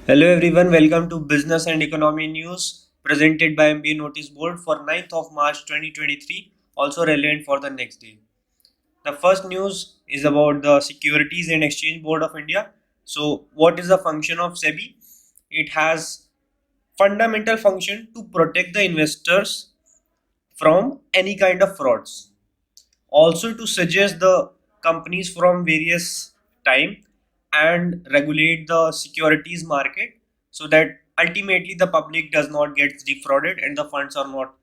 Hello everyone, welcome to Business and Economy News presented by MBA Noticeboard for 9th of March 2023, also relevant for the next day. The first news is about the Securities and Exchange Board of India. So, what is the function of SEBI? It has fundamental function to protect the investors from any kind of frauds, also to suggest the companies from various time and regulate the securities market so that ultimately the public does not get defrauded and the funds are not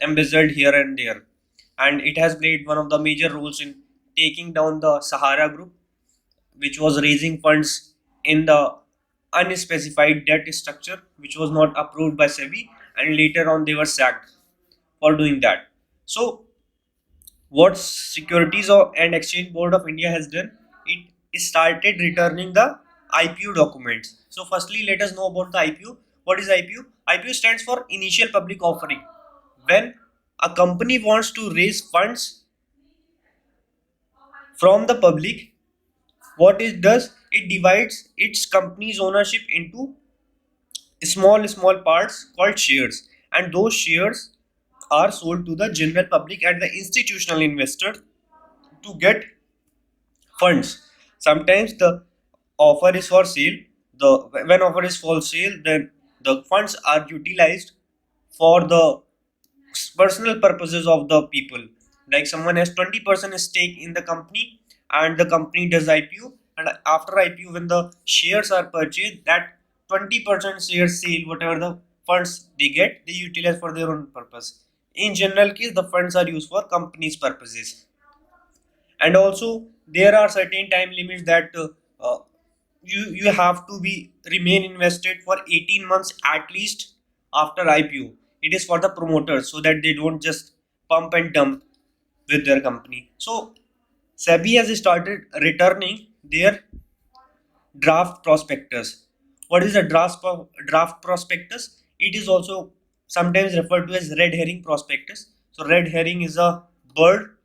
embezzled here and there. And it has played one of the major roles in taking down the Sahara group, which was raising funds in the unspecified debt structure which was not approved by SEBI, and later on they were sacked for doing that. So what and Exchange Board of India has done, it started returning the IPO documents. So firstly, let us know about the IPO. What is IPO? IPO stands for Initial Public Offering. When a company wants to raise funds from the public, what it does, it divides its company's ownership into small parts called shares, and those shares are sold to the general public and the institutional investor to get funds. Sometimes the offer is for sale. The when offer is for sale, then the funds are utilized for the personal purposes of the people. Like someone has 20% stake in the company, and the company does IPO, and after IPO, when the shares are purchased, that 20% shares sale, whatever the funds they get, they utilize for their own purpose. In general case, the funds are used for company's purposes, and also there are certain time limits that uh, you have to be remain invested for 18 months at least after IPO. It is for the promoters so that they don't just pump and dump with their company. So SEBI has started returning their draft prospectus. What is a draft prospectus? It is also sometimes referred to as red herring prospectus. So red herring is a bird.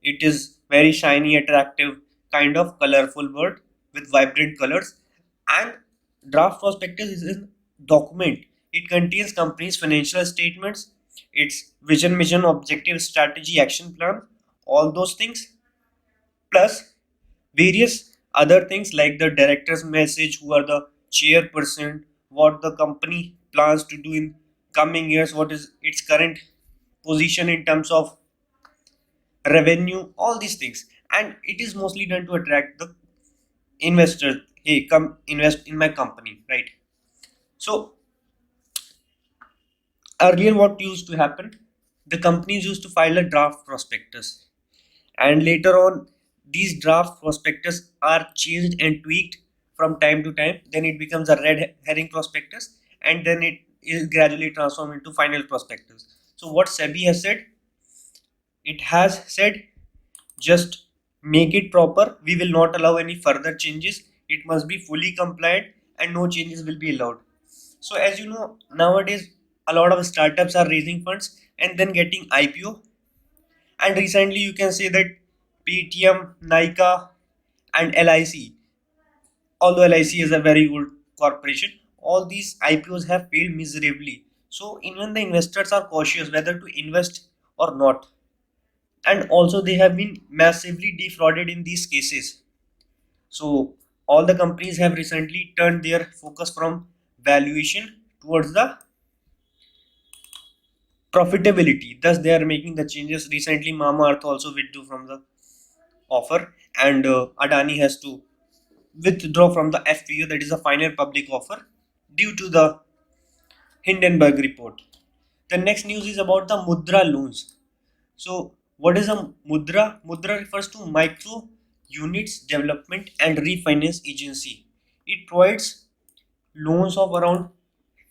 It is very shiny, attractive, kind of colorful bird with vibrant colors. And draft prospectus is a document. It contains company's financial statements, its vision, mission, objective, strategy, action plan, all those things, plus various other things like the director's message, who are the chairperson, what the company plans to do in coming years, what is its current position in terms of revenue, all these things. And it is mostly done to attract the investors. Hey, come invest in my company, right? So earlier, what used to happen, the companies used to file a draft prospectus, and later on these draft prospectus are changed and tweaked from time to time. Then it becomes a red herring prospectus, and then it is gradually transformed into final prospectus. So what SEBI has said, it has said, just make it proper. We will not allow any further changes. It must be fully compliant and no changes will be allowed. So, as you know, nowadays a lot of startups are raising funds and then getting IPO. And recently, you can say that Paytm, Nika, and LIC, although LIC is a very old corporation, all these IPOs have failed miserably. So, even the investors are cautious whether to invest or not, and also they have been massively defrauded in these cases. So all the companies have recently turned their focus from valuation towards the profitability. Thus they are making the changes. Recently Mama Earth also withdrew from the offer, and Adani has to withdraw from the FPO, that is the final public offer, due to the Hindenburg report. The next news is about the Mudra loans. So, what is a Mudra? Mudra refers to Micro Units Development and Refinance Agency. It provides loans of around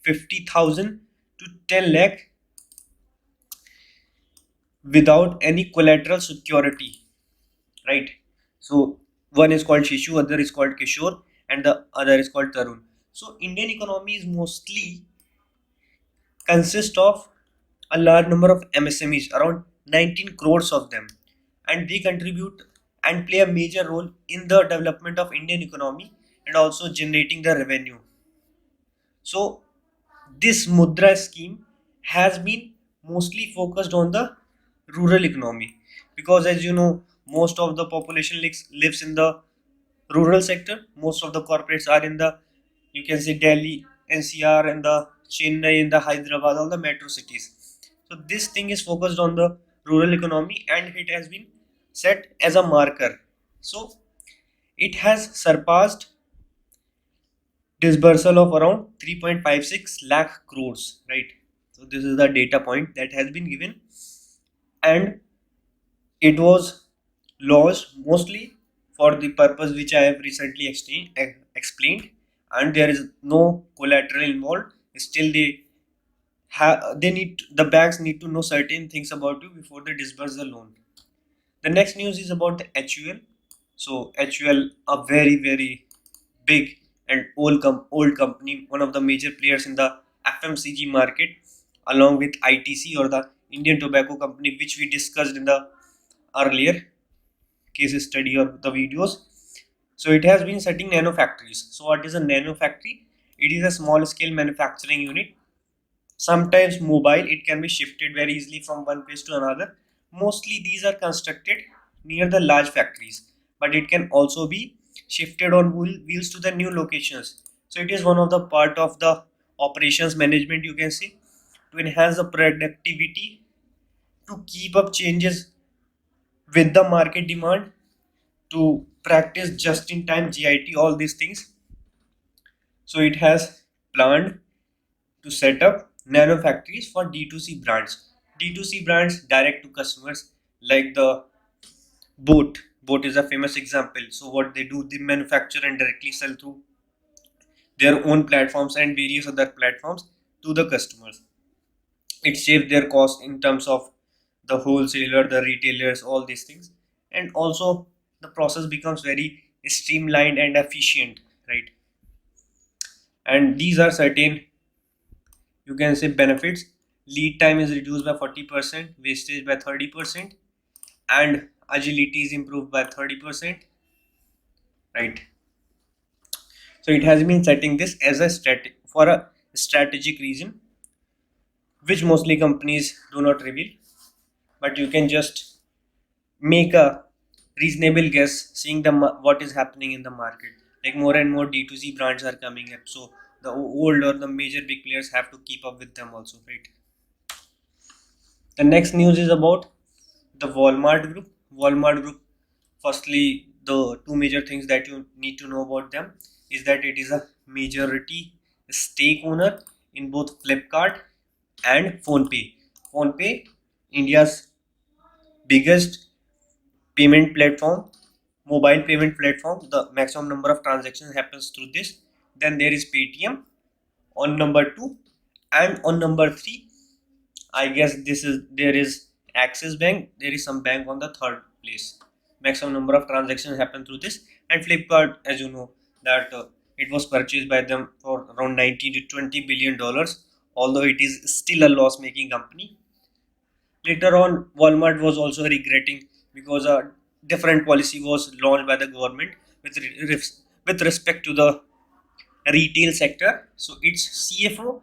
50,000 to 10 lakh without any collateral security, right? So, one is called Shishu, other is called Kishore, and the other is called Tarun. So, Indian economy is mostly consist of a large number of MSMEs, around 19 crores of them, and they contribute and play a major role in the development of Indian economy and also generating the revenue. So this Mudra scheme has been mostly focused on the rural economy, because as you know, most of the population lives in the rural sector. Most of the corporates are in the, you can say, Delhi, NCR, and the Chennai, and the Hyderabad, all the metro cities. So this thing is focused on the rural economy, and it has been set as a marker. So it has surpassed disbursal of around 3.56 lakh crores, right? So this is the data point that has been given, and it was launched mostly for the purpose which I have recently explained, and there is no collateral involved. Still, the banks need to know certain things about you before they disburse the loan. The next news is about the HUL. So HUL, a very big and old company, one of the major players in the FMCG market, along with ITC, or the Indian Tobacco Company, which we discussed in the earlier case study or the videos. So it has been setting nano factories. So what is a nano factory? It is a small scale manufacturing unit, sometimes mobile. It can be shifted very easily from one place to another. Mostly these are constructed near the large factories, but it can also be shifted on wheels to the new locations. So it is one of the part of the operations management, you can say, to enhance the productivity, to keep up changes with the market demand, to practice just in time GIT, all these things. So it has planned to set up nano factories for D2C brands. D2C brands, direct to customers, like the boat. Boat is a famous example. So what they do, they manufacture and directly sell through their own platforms and various other platforms to the customers. It saves their cost in terms of the wholesaler, the retailers, all these things, and also the process becomes very streamlined and efficient, right? And these are certain, you can say, benefits. Lead time is reduced by 40%, wastage by 30%, and agility is improved by 30%, right? So it has been setting this as a for a strategic reason, which mostly companies do not reveal, but you can just make a reasonable guess seeing what is happening in the market. Like more and more D2C brands are coming up, so the old or the major big players have to keep up with them also, right? The next news is about the Walmart group. Walmart group, firstly, the two major things that you need to know about them is that it is a majority stake owner in both Flipkart and PhonePe. PhonePe, India's biggest payment platform, mobile payment platform. The maximum number of transactions happens through this. Then there is Paytm on number 2, and on number 3, I guess there is Axis Bank. There is some bank on the third place. Maximum number of transactions happen through this. And Flipkart, as you know, that it was purchased by them for around 19 to 20 billion dollars. Although it is still a loss-making company. Later on, Walmart was also regretting, because a different policy was launched by the government with respect to the retail sector. So its CFO,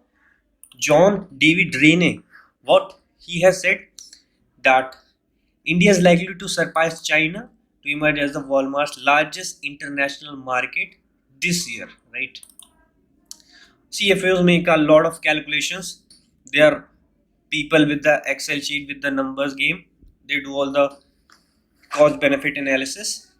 John David Rene, what he has said, that India is likely to surpass China to emerge as the Walmart's largest international market this year, right? CFOs make a lot of calculations. They are people with the Excel sheet with the numbers game. They do all the cost benefit analysis.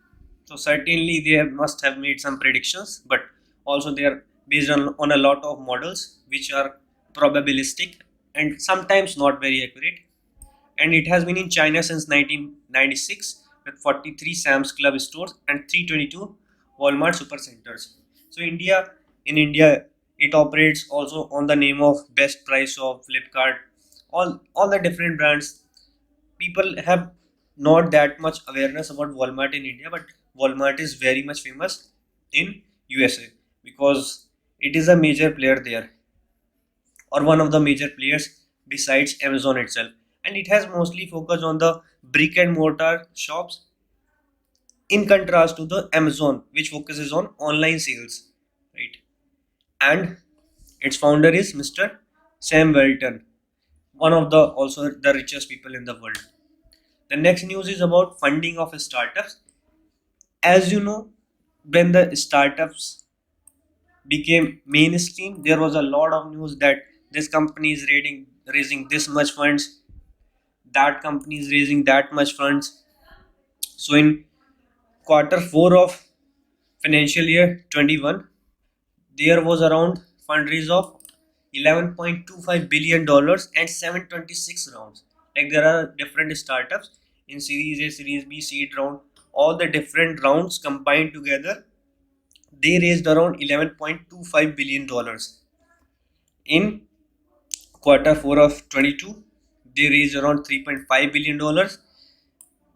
So certainly they must have made some predictions, but also they are based on a lot of models which are probabilistic and sometimes not very accurate. And it has been in China since 1996 with 43 Sam's Club stores and 322 Walmart supercenters. So in India, it operates also on the name of Best Price of Flipkart, all the different brands. People have not that much awareness about Walmart in India, but Walmart is very much famous in USA, because it is a major player there, or one of the major players besides Amazon itself. And it has mostly focused on the brick and mortar shops, in contrast to the Amazon, which focuses on online sales, right? And Its founder is Mr. Sam Walton, one of the also the richest people in the world. The next news is about funding of startups. As you know, when the startups became mainstream, there was a lot of news that this company is raising this much funds, that company is raising that much funds. So in quarter 4 of financial year 21, there was around fundraise of $11.25 billion and 726 rounds. Like there are different startups in series A, series B, seed round, all the different rounds combined together, they raised around $11.25 billion. In quarter 4 of 22, they raised around $3.5 billion,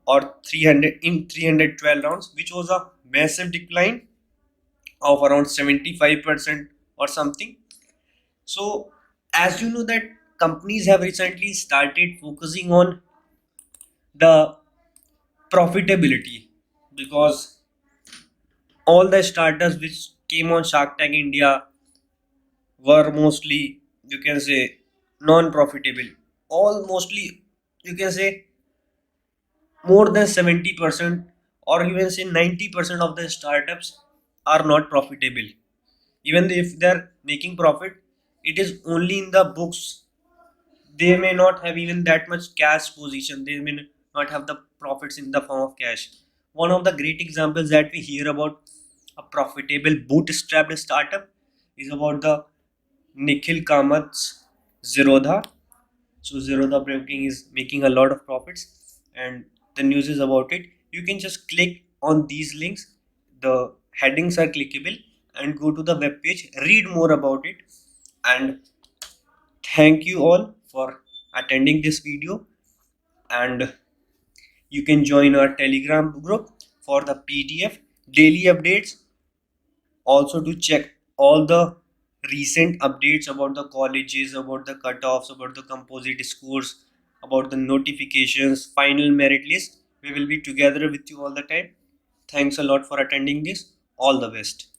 or 300 in 312 rounds, which was a massive decline of around 75% or something. So, as you know, that companies have recently started focusing on the profitability, because all the startups which came on Shark Tank India were mostly, you can say, non-profitable. All mostly, you can say, more than 70%, or even say 90% of the startups are not profitable. Even if they're making profit, it is only in the books. They may not have even that much cash position, they may not have the profits in the form of cash. One of the great examples that we hear about a profitable bootstrapped startup is about the Nikhil Kamat's Zerodha. So Zerodha Broking is making a lot of profits, and the news is about it. You can just click on these links, the headings are clickable, and go to the web page, read more about it. And thank you all for attending this video, and you can join our Telegram group for the PDF daily updates, also to check all the recent updates about the colleges, about the cutoffs, about the composite scores, about the notifications, final merit list. We will be together with you all the time. Thanks a lot for attending this. All the best.